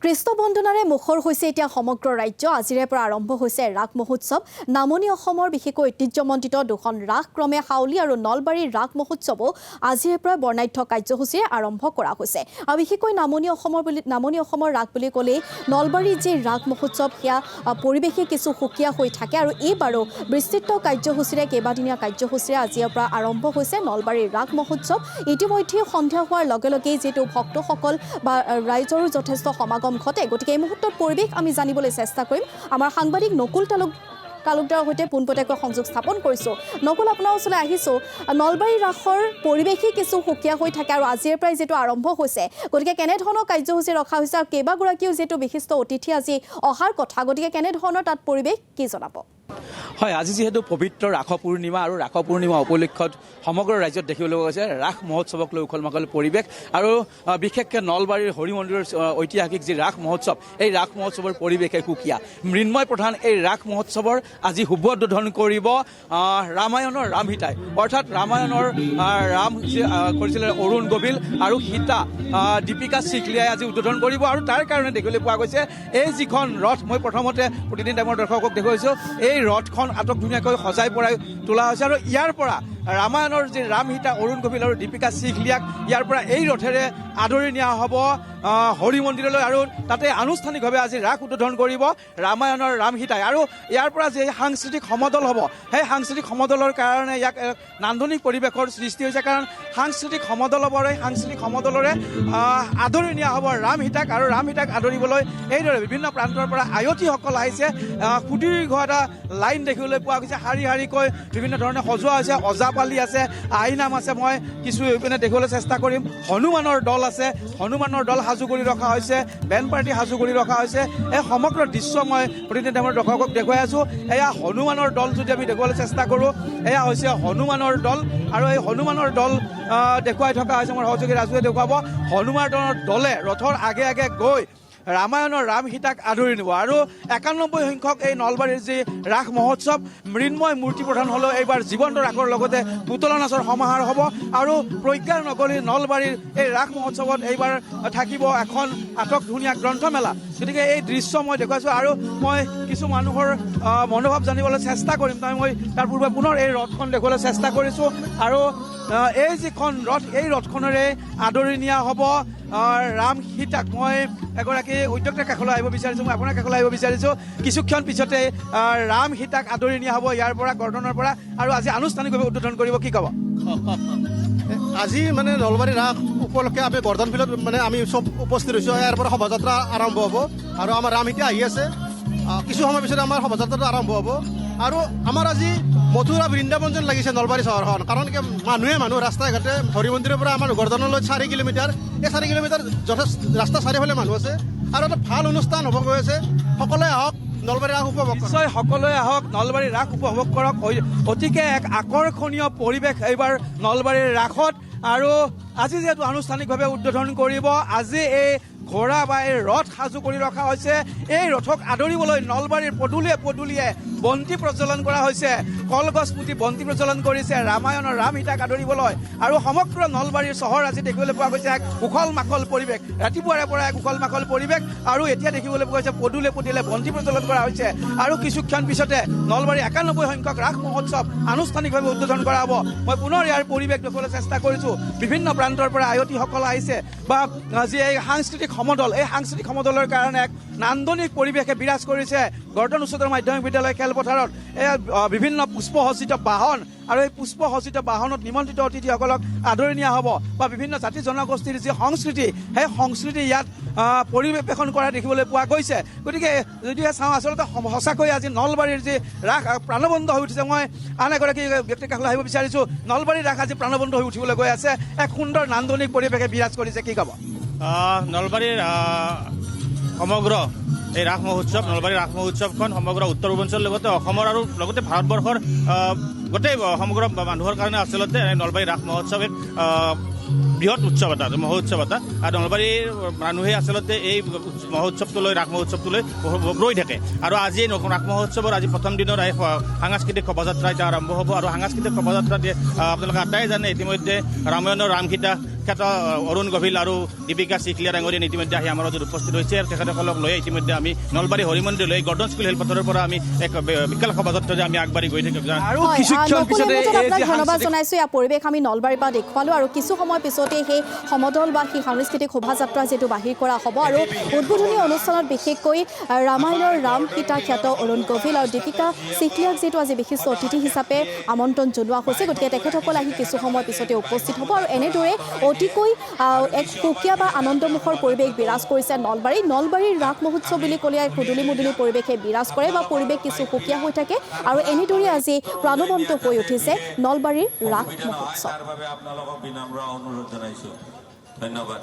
কৃষ্ণ বন্দনাৰে মুখৰ হৈছে এতিয়া সমগ্ৰ ৰাজ্য আজিৰে পৰা আৰম্ভ হৈছে ৰাস মহোৎসৱ নামনি অসমৰ বিশেষকৈ ঐতিহ্যমণ্ডিত দুখন ৰাস ক্ৰমে হাউলি আৰু নলবাৰীৰ ৰাস মহোৎসৱো আজিৰে পৰা বৰ্ণাঢ্য কাৰ্যসূচীৰে আৰম্ভ কৰা হৈছে আৰু বিশেষকৈ নামনি অসমৰ ৰাস বুলি ক'লে নলবাৰীৰ যে ৰাস মহোৎসৱ সেয়া পৰিৱেশে কিছু সুকীয়া হৈ থাকে আৰু এইবাৰো বিস্তৃত কাৰ্যসূচীৰে কেইবাদিনীয়া কাৰ্যসূচীৰে আজিৰে পৰা আৰম্ভ হৈছে নলবাৰীৰ ৰাস মহোৎসৱ ইতিমধ্যে সন্ধিয়া হোৱাৰ লগে লগেই যেটো ভক্তসকল বা ৰাইজৰো যথেষ্ট সমাগম ঘটে গতিকে এই মুহূৰ্তত পৰিৱেশ আমি জানিবলৈ চেষ্টা কৰিম আমাৰ সাংবাদিক নকুল তালুকদাৰৰ সৈতে পোনপটীয়াকৈ সংযোগ স্থাপন কৰিছো নকুল আপোনাৰ ওচৰলৈ আহিছো নলবাৰী ৰাসৰ পৰিৱেশে কিছু সুকীয়া হৈ থাকে আৰু আজিৰ পৰাই যেটো আৰম্ভ হৈছে গতিকে কেনে ধৰণৰ কাৰ্যসূচী ৰখা হৈছে আৰু কেইবাগৰাকীও যেটো বিশিষ্ট অতিথি আজি অহাৰ কথা গতিকে কেনে ধৰণৰ তাত পৰিৱেশ কি জনাব হয় আজি যেহেতু পবিত্ৰ ৰাস পূৰ্ণিমা আৰু ৰাস পূৰ্ণিমা উপলক্ষত সমগ্ৰ ৰাজ্যত দেখিবলৈ গৈছে ৰাস মহোৎসৱক লৈ উখল মাখল পৰিৱেশ আৰু বিশেষকৈ নলবাৰীৰ হৰি মন্দিৰৰ ঐতিহাসিক যি ৰাস মহোৎসৱ এই ৰাস মহোৎসৱৰ পৰিৱেশে সুকীয়া মৃন্ময় প্ৰধান এই ৰাস মহোৎসৱৰ আজি শুভ উদ্বোধন কৰিব ৰামায়ণৰ ৰাম সীতাই অৰ্থাৎ ৰামায়ণৰ ৰাম কৰিছিলে অৰুণ গোবিল আৰু সীতা দীপিকা চিকলিয়াই আজি উদ্বোধন কৰিব আৰু তাৰ কাৰণে দেখিবলৈ পোৱা গৈছে এই যিখন ৰথ মই প্ৰথমতে প্ৰতিদিন টাইমৰ দৰ্শকক দেখুৱাইছোঁ এই ৰথখন আটক ধুনীয়াকৈ সজাই পৰাই তোলা হৈছে আৰু ইয়াৰ পৰা ৰামায়ণৰ যি ৰাম সীতা অৰুণ গোবিল আৰু দীপিকা চিকলিয়াক ইয়াৰ পৰা এই ৰথেৰে আদৰি নিয়া হ'ব হৰি মন্দিৰলৈ আৰু তাতে আনুষ্ঠানিকভাৱে আজি ৰাস উদ্বোধন কৰিব ৰামায়ণৰ ৰাম সীতাই আৰু ইয়াৰ পৰা যি সাংস্কৃতিক সমদল হ'ব সেই সাংস্কৃতিক সমদলৰ কাৰণে ইয়াক নান্দনিক পৰিৱেশৰ সৃষ্টি হৈছে কাৰণ সাংস্কৃতিক সমদল হ'ব আৰু এই সাংস্কৃতিক সমদলৰে আদৰি নিয়া হ'ব ৰাম সীতাক আৰু ৰাম সীতাক আদৰিবলৈ এইদৰে বিভিন্ন প্ৰান্তৰ পৰা আয়তীসকল আহিছে সুদীৰ্ঘ এটা লাইন দেখিবলৈ পোৱা গৈছে শাৰী শাৰীকৈ বিভিন্ন ধৰণে সজোৱা হৈছে অজাপালি আছে আইনাম আছে মই কিছু এইপিনে দেখিবলৈ চেষ্টা কৰিম হনুমানৰ দল আছে হনুমানৰ দল সাজু কৰি ৰখা হৈছে বেণ্ড পাৰ্টি সাজু কৰি ৰখা হৈছে এই সমগ্ৰ দৃশ্য মই প্ৰতিদিন টাইমৰ দৰ্শকক দেখুৱাই আছোঁ এয়া হনুমানৰ দল যদি আমি দেখুৱাবলৈ চেষ্টা কৰোঁ এয়া হৈছে হনুমানৰ দল আৰু এই হনুমানৰ দল দেখুৱাই থকা হৈছে মোৰ সহযোগী ৰাজুৱে দেখুৱাব হনুমানৰ দলে ৰথৰ আগে আগে গৈ ৰামায়ণৰ ৰাম সীতাক আদৰি নিব আৰু ৯১ সংখ্যক এই নলবাৰীৰ যি ৰাস মহোৎসৱ মৃন্ময় মূৰ্তি প্ৰধান হ'লেও এইবাৰ জীৱন্ত ৰাসৰ লগতে পুতলা নাচৰ সমাহাৰ হ'ব আৰু প্ৰজ্ঞাৰ নগৰী নলবাৰীৰ এই ৰাস মহোৎসৱত এইবাৰ থাকিব এখন আটক ধুনীয়া গ্ৰন্থমেলা গতিকে এই দৃশ্য মই দেখুৱাইছোঁ আৰু মই কিছু মানুহৰ মনোভাৱ জানিবলৈ চেষ্টা কৰিম মই তাৰ পূৰ্বে পুনৰ এই ৰথখন দেখুৱাবলৈ চেষ্টা কৰিছোঁ আৰু এই যিখন ৰথ এই ৰথখনেৰে আদৰি নিয়া হ'ব ৰাম সীতাক মই এগৰাকী উদ্যোক্তাৰ কাষলৈ আহিব বিচাৰিছোঁ মই আপোনাৰ কাষলৈ আহিব বিচাৰিছোঁ কিছুক্ষণ পিছতে ৰাম সীতাক আদৰি নিয়া হ'ব ইয়াৰ পৰা গৰ্ডনৰ পৰা আৰু আজি আনুষ্ঠানিকভাৱে উদ্বোধন কৰিব কি ক'ব আজি মানে নলবাৰী ৰাস উপলক্ষে আমি গৰ্ডন ফিল্ডত মানে আমি চব উপস্থিত হৈছোঁ ইয়াৰ পৰা শোভাযাত্ৰা আৰম্ভ হ'ব আৰু আমাৰ ৰাম সীতা আহি আছে কিছু সময় পিছতে আমাৰ শোভাযাত্ৰাটো আৰম্ভ হ'ব আৰু আমাৰ আজি মথুৰা বৃন্দাবন যেন লাগিছে নলবাৰী চহৰখন কাৰণ কি মানুহ ৰাস্তাই ঘাটে হৰি মন্দিৰৰ পৰা আমাৰ গৰ্ডনলৈ ৪ কিলোমিটাৰ এই 4 কিলোমিটাৰ যথেষ্ট ৰাস্তা চাৰিওফালে মানুহ আছে আৰু এটা ভাল অনুষ্ঠান হ'ব গৈ আছে সকলোৱে আহক নলবাৰী ৰাস উপভোগ নিশ্চয় সকলোৱে আহক নলবাৰী ৰাস উপভোগ কৰক অতিকে এক আকৰ্ষণীয় পৰিৱেশ এইবাৰ নলবাৰীৰ ৰাসত আৰু আজি যিহেতু আনুষ্ঠানিকভাৱে উদ্বোধন কৰিব আজি এই ঘোঁৰা বা এই ৰথ সাজু কৰি ৰখা হৈছে এই ৰথক আদৰিবলৈ নলবাৰীৰ পদূলিয়ে বন্তি প্ৰজ্বলন কৰা হৈছে কলগছ পুতি বন্তি প্ৰজ্বলন কৰিছে ৰামায়ণৰ ৰাম সীতাক আদৰিবলৈ আৰু সমগ্ৰ নলবাৰীৰ চহৰ আজি দেখিবলৈ পোৱা গৈছে এক উখল মাখল পৰিৱেশ ৰাতিপুৱাৰে পৰা এক উখল মাখল পৰিৱেশ আৰু এতিয়া দেখিবলৈ পোৱা গৈছে পদূলিয়ে বন্তি প্ৰজ্বলন কৰা হৈছে আৰু কিছুক্ষণ পিছতে নলবাৰী ৯১ সংখ্যক ৰাস মহোৎসৱ আনুষ্ঠানিকভাৱে উদ্বোধন কৰা হ'ব মই পুনৰ ইয়াৰ পৰিৱেশ দেখুৱাবলৈ চেষ্টা কৰিছোঁ বিভিন্ন প্ৰান্তৰ পৰা আয়তীসকল আহিছে বা যি এই সাংস্কৃতিক সমদল এই সাংস্কৃতিক সমদলৰ কাৰণে এক নান্দনিক পৰিৱেশে বিৰাজ কৰিছে গৰ্ডন উচ্চতৰ মাধ্যমিক বিদ্যালয় খেলপথাৰত বিভিন্ন পুষ্পসজ্জিত বাহন আৰু এই পুষ্পসজ্জিত বাহনত নিমন্ত্ৰিত অতিথিসকলক আদৰি নিয়া হ'ব বা বিভিন্ন জাতি জনগোষ্ঠীৰ যি সংস্কৃতি সেই সংস্কৃতি ইয়াত পৰিৱেশন কৰা দেখিবলৈ পোৱা গৈছে গতিকে যদিহে চাওঁ আচলতে সঁচাকৈ আজি নলবাৰীৰ যি ৰাস প্ৰাণবন্ত হৈ উঠিছে মই আন এগৰাকী ব্যক্তিৰ কাষলৈ আহিব বিচাৰিছোঁ নলবাৰীৰ ৰাস আজি প্ৰাণবন্ত হৈ উঠিবলৈ গৈ আছে এক সুন্দৰ নান্দনিক পৰিৱেশে বিৰাজ কৰিছে কি ক'ব নলবাৰীৰ সমগ্ৰ এই ৰাস মহোৎসৱ নলবাৰীৰ ৰাস মহোৎসৱখন সমগ্ৰ উত্তৰ পূৰ্বাঞ্চলৰ লগতে অসমৰ আৰু লগতে ভাৰতবৰ্ষৰ গোটেই সমগ্ৰ মানুহৰ কাৰণে আচলতে নলবাৰী ৰাস মহোৎসৱ এক বৃহৎ উৎসৱ এটা মহোৎসৱ এটা আৰু নলবাৰীৰ মানুহে আচলতে এই মহোৎসৱটোলৈ ৰাস মহোৎসৱটোলৈ ৰৈ থাকে আৰু আজি ৰাস মহোৎসৱৰ আজি প্ৰথম দিনৰ এই সাংস্কৃতিক শোভাযাত্ৰা এতিয়া আৰম্ভ হ'ব আৰু সাংস্কৃতিক শোভাযাত্ৰাত আপোনালোকে আটাই জানে ইতিমধ্যে ৰামায়ণৰ ৰাম সীতা সুখ্যাত অৰুণ গভিল আৰু দীপিকা চিকলিয়া ডাঙৰীয়া ইতিমধ্যে আহি আমাৰ মাজত উপস্থিত হৈছে আৰু তেখেতসকলক লৈ ইতিমধ্যে আমি নলবাৰী হৰিমন্দিৰলৈ গৰ্ডন স্কুল খেলপথাৰৰ পৰা আমি এক বিশাল শোভাযাত্ৰাৰে আমি আগবাঢ়ি গৈ থাকিম আৰু কিছুক্ষণ পিছতে এই যে আপোনাক ধন্যবাদ সাংস্কৃতিক জনাইছোঁ। ইয়াৰ পৰিৱেশ আমি নলবাৰীৰ পৰা দেখুৱালোঁ আৰু কিছু সময় পিছতে সেই সমদল বা সেই সাংস্কৃতিক শোভাযাত্ৰা যিটো বাহিৰ কৰা হ'ব আৰু উদ্বোধনী অনুষ্ঠানত বিশেষকৈ ৰামায়ণৰ ৰাম সীতা খ্যাত অৰুণ গভিল আৰু দীপিকা চিকলিয়াক যিটো আজি বিশিষ্ট অতিথি হিচাপে আমন্ত্ৰণ জনোৱা হৈছে, গতিকে তেখেতসকল আহি কিছু সময় পিছতে উপস্থিত হ'ব আৰু এনেদৰে অতিকৈ এক সুকীয়া বা আনন্দমুখৰ পৰিৱেশ বিৰাজ কৰিছে নলবাৰীৰ ৰাস মহোৎসৱ বুলি ক'লে এক সুদুলি মুদুলি পৰিৱেশে বিৰাজ কৰে বা পৰিৱেশ কিছু সুকীয়া হৈ থাকে আৰু এনেদৰে আজি প্ৰাণৱন্ত হৈ উঠিছে নলবাৰীৰ ৰাস মহোৎসৱ। আপোনালোকক বিনম্ৰ অনুৰোধ জনাইছোঁ। ধন্যবাদ।